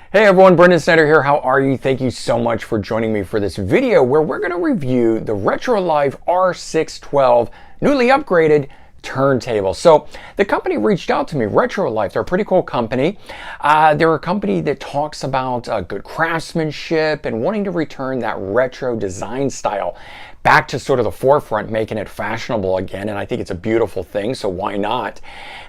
Hey everyone, Brendan Snyder here. How are you? Thank you so much for joining me for this video where we're going to review the Retrolife R612 newly upgraded turntable. So the company reached out to me, Retrolife. They're a pretty cool company. They're a company that talks about good craftsmanship and wanting to return that retro design style back to sort of the forefront, making it fashionable again. And I think it's a beautiful thing, so why not?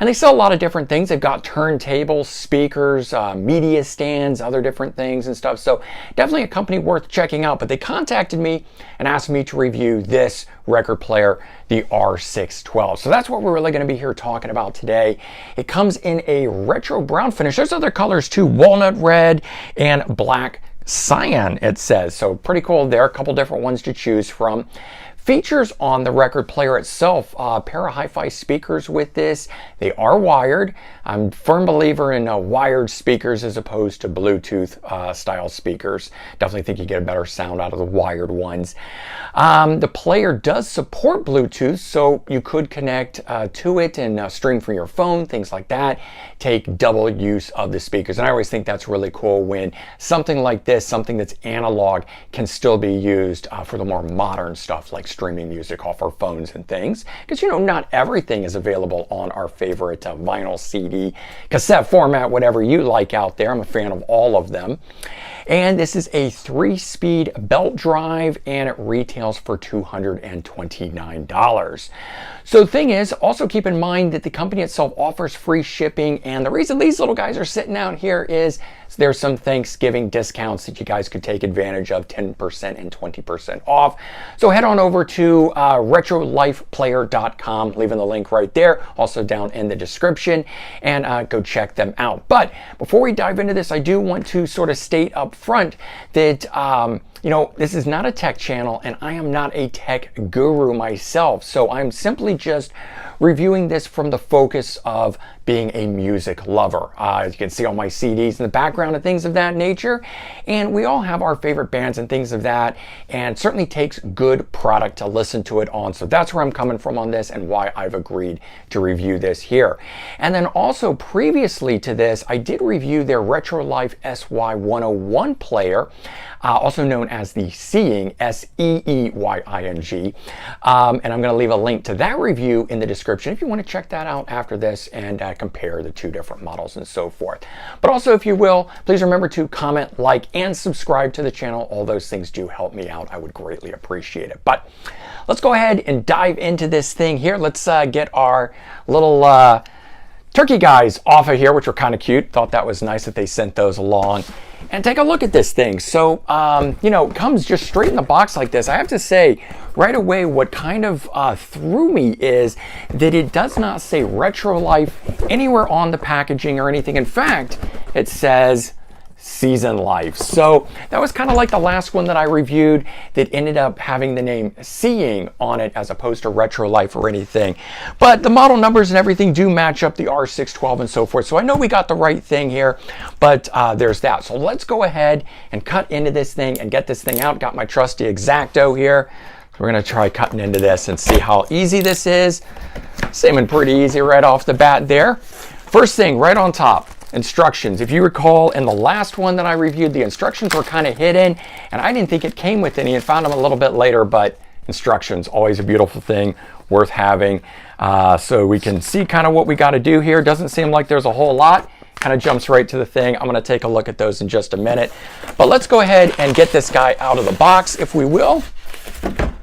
And they sell a lot of different things. They've got turntables, speakers, media stands, other different things and stuff. So definitely a company worth checking out. But they contacted me and asked me to review this record player, the R612. So that's what we're really going to be here talking about today. It comes in a retro brown finish. There's other colors too, walnut red and black cyan, it says. So pretty cool. There are a couple different ones to choose from. Features on the record player itself, a pair of HiFi speakers with this. They are wired. I'm a firm believer in wired speakers as opposed to Bluetooth style speakers. Definitely think you get a better sound out of the wired ones. The player does support Bluetooth, so you could connect to it and stream from your phone, things like that. Take double use of the speakers. And I always think that's really cool when something like this, something that's analog, can still be used for the more modern stuff like streaming music off our phones and things, because not everything is available on our favorite vinyl, CD, cassette format, whatever you like out there. I'm a fan of all of them. And this is a 3-speed belt drive, and it retails for $229. So the thing is, also keep in mind that the company itself offers free shipping, and the reason these little guys are sitting out here is there's some Thanksgiving discounts that you guys could take advantage of, 10% and 20% off. So head on over to retrolifeplayer.com, leaving the link right there, also down in the description, and go check them out. But before we dive into this, I do want to sort of state up front that this is not a tech channel, and I am not a tech guru myself. So I'm simply just reviewing this from the focus of being a music lover. As you can see all my CDs in the background and things of that nature. And we all have our favorite bands and things of that. And it certainly takes good product to listen to it on. So that's where I'm coming from on this and why I've agreed to review this here. And then also previously to this, I did review their Retrolife SY101 player, also known as the Seeing, S-E-E-Y-I-N-G. And I'm going to leave a link to that review in the description if you want to check that out after this and compare the two different models and so forth. But also, if you will, please remember to comment, like, and subscribe to the channel. All those things do help me out. I would greatly appreciate it. But let's go ahead and dive into this thing here. Let's get our little turkey guys off of here, which were kind of cute. Thought that was nice that they sent those along. And take a look at this thing. So, it comes just straight in the box like this. I have to say right away what kind of threw me is that it does not say Retrolife anywhere on the packaging or anything. In fact, it says Season Life. So that was kind of like the last one that I reviewed that ended up having the name Seeing on it as opposed to Retrolife or anything. But the model numbers and everything do match up the R612 and so forth. So I know we got the right thing here, but there's that. So let's go ahead and cut into this thing and get this thing out. Got my trusty X-Acto here. We're going to try cutting into this and see how easy this is. Seeming pretty easy right off the bat there. First thing right on top. Instructions. If you recall, in the last one that I reviewed, the instructions were kind of hidden, and I didn't think it came with any and found them a little bit later, but instructions, always a beautiful thing, worth having. So we can see kind of what we got to do here. Doesn't seem like there's a whole lot. Kind of jumps right to the thing. I'm going to take a look at those in just a minute. But let's go ahead and get this guy out of the box, if we will.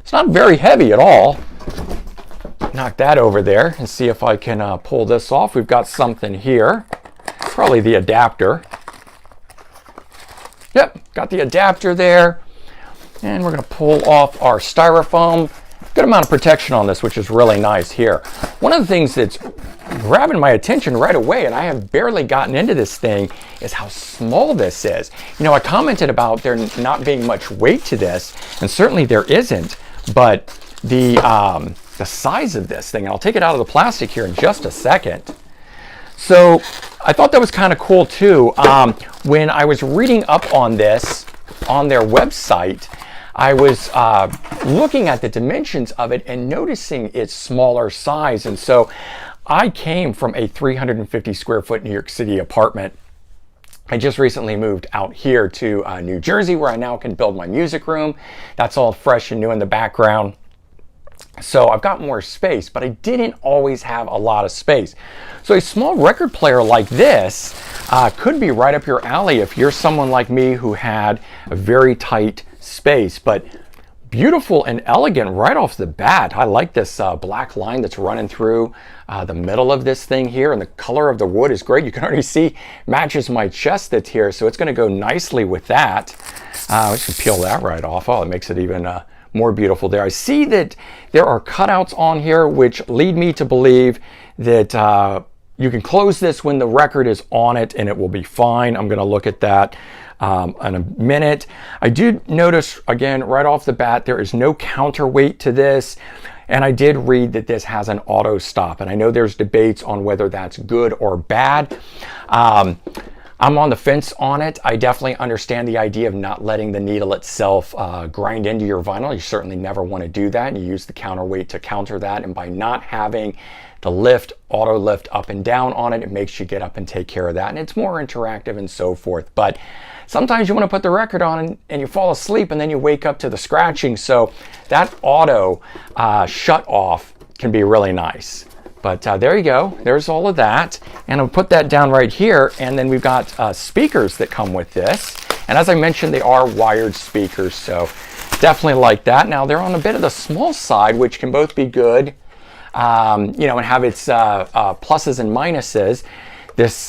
It's not very heavy at all. Knock that over there and see if I can pull this off. We've got something here. Probably the adapter. Yep, got the adapter there. And we're going to pull off our styrofoam. Good amount of protection on this, which is really nice here. One of the things that's grabbing my attention right away, and I have barely gotten into this thing, is how small this is. I commented about there not being much weight to this, and certainly there isn't, but the size of this thing, and I'll take it out of the plastic here in just a second. So I thought that was kind of cool too. When I was reading up on this on their website, I was looking at the dimensions of it and noticing its smaller size. And so I came from a 350 square foot New York City apartment I just recently moved out here to New Jersey, where I now can build my music room. That's all fresh and new in the background. So I've got more space, but I didn't always have a lot of space. So a small record player like this could be right up your alley if you're someone like me who had a very tight space. But beautiful and elegant right off the bat. I like this black line that's running through the middle of this thing here, and the color of the wood is great. You can already see matches my chest that's here, so it's going to go nicely with that. We can peel that right off. Oh, it makes it even more beautiful there. I see that there are cutouts on here which lead me to believe that you can close this when the record is on it and it will be fine. I'm going to look at that in a minute. I do notice, again, right off the bat, there is no counterweight to this. And I did read that this has an auto stop. And I know there's debates on whether that's good or bad. I'm on the fence on it. I definitely understand the idea of not letting the needle itself grind into your vinyl. You certainly never want to do that. You use the counterweight to counter that. And by not having the lift, auto lift up and down on it, it makes you get up and take care of that. And it's more interactive and so forth. But sometimes you want to put the record on and you fall asleep and then you wake up to the scratching. So that auto shut off can be really nice. But there you go. There's all of that. And I'll put that down right here. And then we've got speakers that come with this. And as I mentioned, they are wired speakers. So definitely like that. Now they're on a bit of the small side, which can both be good, you know, and have its pluses and minuses. This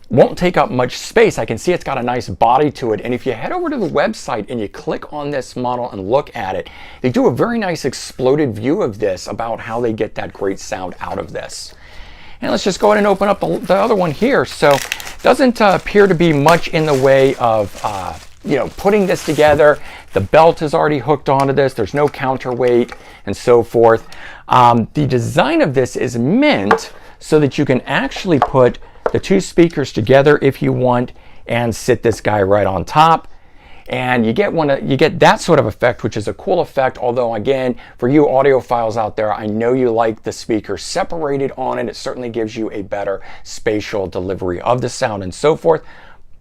won't take up much space. I can see it's got a nice body to it. And if you head over to the website and you click on this model and look at it, they do a very nice exploded view of this about how they get that great sound out of this. And let's just go ahead and open up the other one here. So doesn't appear to be much in the way of you know, putting this together. The belt is already hooked onto this. There's no counterweight and so forth. The design of this is meant so that you can actually put the two speakers together if you want and sit this guy right on top. And you get that sort of effect, which is a cool effect. Although again, for you audiophiles out there, I know you like the speaker separated on it. It certainly gives you a better spatial delivery of the sound and so forth.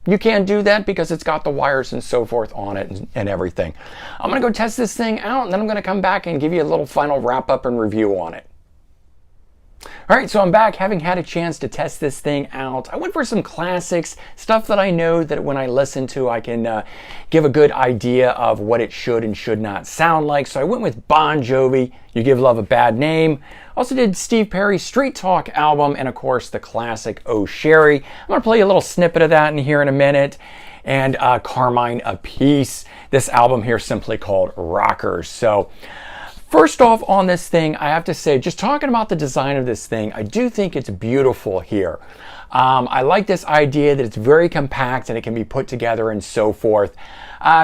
You can't do that because it's got the wires and so forth on it and everything. I'm gonna go test this thing out and then I'm gonna come back and give you a little final wrap up and review on it. All right, so I'm back having had a chance to test this thing out. I went for some classics, stuff that I know that when I listen to, I can give a good idea of what it should and should not sound like. So I went with Bon Jovi, You Give Love a Bad Name. Also did Steve Perry's Street Talk album, and of course the classic Oh Sherry. I'm gonna play you a little snippet of that in here in a minute. And Carmine Appice, this album here simply called Rockers. So first off on this thing, I have to say, just talking about the design of this thing, I do think it's beautiful here. I like this idea that it's very compact and it can be put together and so forth.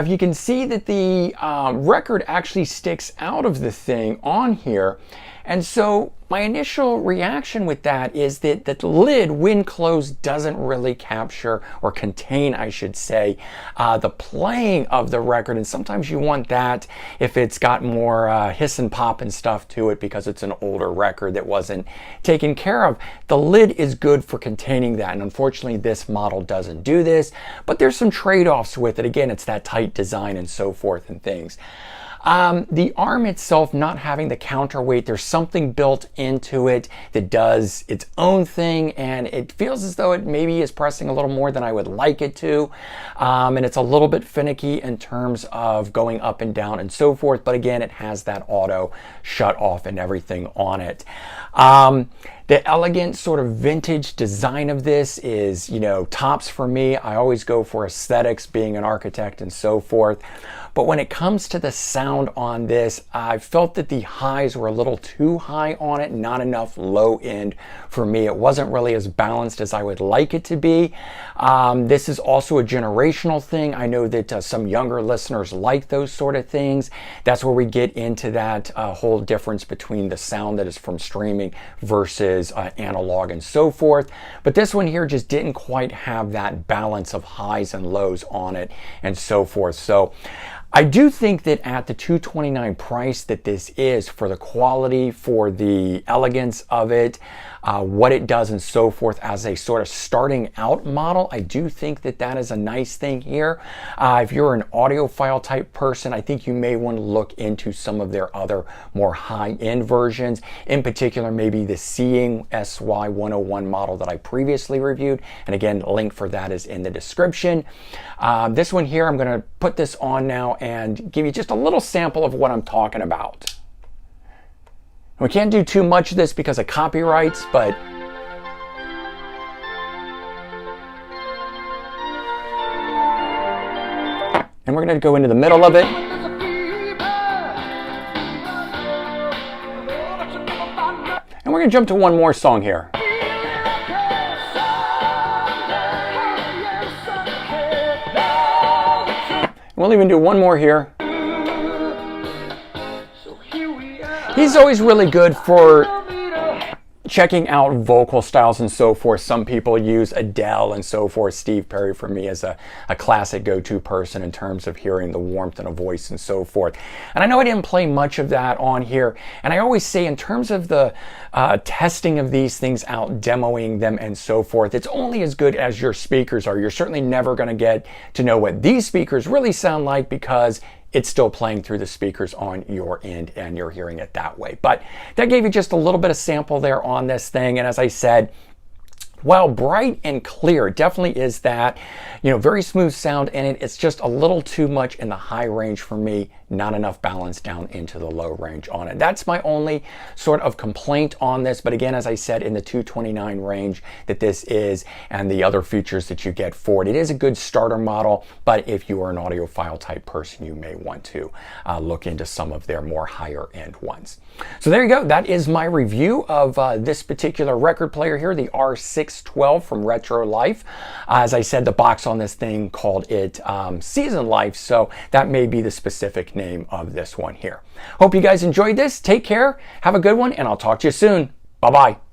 You can see that the record actually sticks out of the thing on here. And so my initial reaction with that is that the lid, when closed, doesn't really capture or contain, I should say, the playing of the record. And sometimes you want that if it's got more hiss and pop and stuff to it because it's an older record that wasn't taken care of. The lid is good for containing that. And unfortunately, this model doesn't do this. But there's some trade-offs with it. Again, it's that tight design and so forth and things. The arm itself not having the counterweight, there's something built into it that does its own thing, and it feels as though it maybe is pressing a little more than I would like it to. And it's a little bit finicky in terms of going up and down and so forth, but again, it has that auto shut off and everything on it. The elegant sort of vintage design of this is, you know, tops for me. I always go for aesthetics, being an architect and so forth. But when it comes to the sound on this, I felt that the highs were a little too high on it, not enough low end for me. It wasn't really as balanced as I would like it to be. This is also a generational thing. I know that some younger listeners like those sort of things. That's where we get into that whole difference between the sound that is from streaming versus analog and so forth. But this one here just didn't quite have that balance of highs and lows on it and so forth. So I do think that at the $229 price that this is, for the quality, for the elegance of it, what it does and so forth as a sort of starting out model, I do think that that is a nice thing here. If you're an audiophile type person, I think you may want to look into some of their other more high-end versions. In particular, maybe the Seeing SY101 model that I previously reviewed. And again, link for that is in the description. This one here, I'm going to put this on now and give you just a little sample of what I'm talking about. We can't do too much of this because of copyrights, but and we're going to go into the middle of it. And we're going to jump to one more song here. We'll even do one more here. He's always really good for checking out vocal styles and so forth. Some people use Adele and so forth. Steve Perry for me is a classic go-to person in terms of hearing the warmth in a voice and so forth. And I know I didn't play much of that on here. And I always say in terms of the testing of these things out, demoing them and so forth, it's only as good as your speakers are. You're certainly never going to get to know what these speakers really sound like because it's still playing through the speakers on your end and you're hearing it that way. But that gave you just a little bit of sample there on this thing. And as I said, while bright and clear, it definitely is that, very smooth sound in it. It's just a little too much in the high range for me, not enough balance down into the low range on it. That's my only sort of complaint on this. But again, as I said, in the $229 range that this is and the other features that you get for it, it is a good starter model. But if you are an audiophile type person, you may want to look into some of their more higher end ones. So there you go. That is my review of this particular record player here, the R612 from Retrolife. As I said, the box on this thing called it Season Life, so that may be the specific name of this one here. Hope you guys enjoyed this. Take care, have a good one, and I'll talk to you soon. Bye-bye.